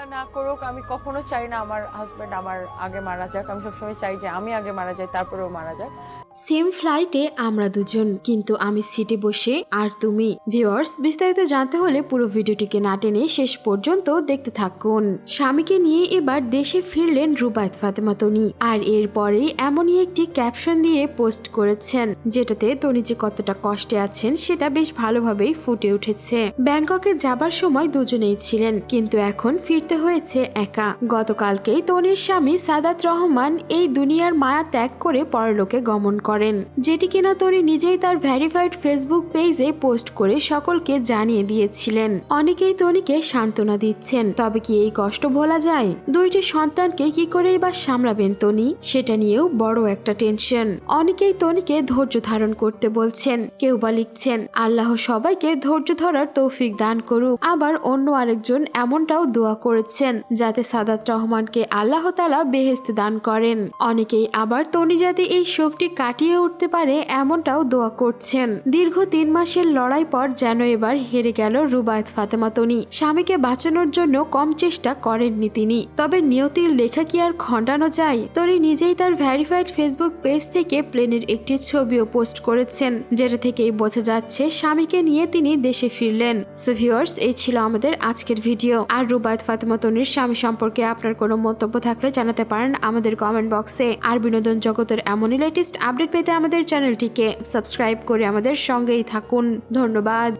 না করুক, আমি কখনো চাই না আমার হাজবেন্ড আমার আগে মারা যাক। আমি সবসময় চাই যে আমি আগে মারা যাই, তারপরেও মারা যাক। সেম ফ্লাইটে আমরা দুজন, কিন্তু আমি সিটে বসে আর তুমি। ভিউয়ার্স, বিস্তারিত জানতে হলে পুরো ভিডিওটিকে না টেনে শেষ পর্যন্ত দেখতে থাকুন। স্বামীকে নিয়ে এবার দেশে ফিরলেন রুবায়েত ফাতেমা তনি, আর এরপরে এমনই একটি ক্যাপশন দিয়ে পোস্ট করেছেন যেটাতে তনি যে কতটা কষ্টে আছেন সেটা বেশ ভালোভাবেই ফুটে উঠেছে। ব্যাংককে যাবার সময় দুজনেই ছিলেন, কিন্তু এখন ফিরতে হয়েছে একা। গতকালকেই তনির স্বামী সাদাত রহমান এই দুনিয়ার মায়া ত্যাগ করে পরলোকে গমন করেন, যেটি কিনা তনি নিজেই তার ভেরিফাইড ফেসবুক পেজে পোস্ট করে সকলকে জানিয়ে দিয়েছিলেন। অনেকেই তনিকে সান্ত্বনা দিচ্ছেন, তবে কি এই কষ্ট ভোলা যায়? দুইটি সন্তানকে কি করেই বা সামলাবেন তনি, সেটা নিয়েও বড় একটা টেনশন। অনেকেই তনিকে ধৈর্য ধারণ করতে বলছেন, কেউ বা লিখছেন আল্লাহ সবাইকে ধৈর্য ধরার তৌফিক দান করুক। আবার অন্য আরেকজন এমনটাও দোয়া করেছেন যাতে সাদাত রহমানকে আল্লাহ তাআলা বেহেশত দান করেন। অনেকেই আবার তনি যাতে এই শোকটি কাটিয়ে উঠতে পারে এমনটাও দোয়া করছেন। দীর্ঘ 3 মাসের লড়াই পর যেন এবার হেরে গেল রুবায়েত ফাতেমা তনি। স্বামীকে বাঁচানোর জন্য কম চেষ্টা করেননি তিনি, তবে নিয়তির লেখা কি আর খণ্ডানো যায়? তনি নিজেই তার ভেরিফাইড ফেসবুক পেজ থেকে প্লেনের একটি ছবিও পোস্ট করেছেন, যেটা থেকেই বোঝা যাচ্ছে স্বামীকে নিয়ে তিনি দেশে ফিরলেন। সো ভিউয়ার্স, এই ছিল আমাদের আজকের ভিডিও। আর রুবায়েত ফাতেমা তনির স্বামী সম্পর্কে আপনার কোনো মন্তব্য থাকলে জানাতে পারেন আমাদের কমেন্ট বক্সে। আর বিনোদন জগতের এমনই লেটেস্ট আপডেট পেতে আমাদের চ্যানেলটিকে সাবস্ক্রাইব করে আমাদের সঙ্গেই থাকুন। ধন্যবাদ।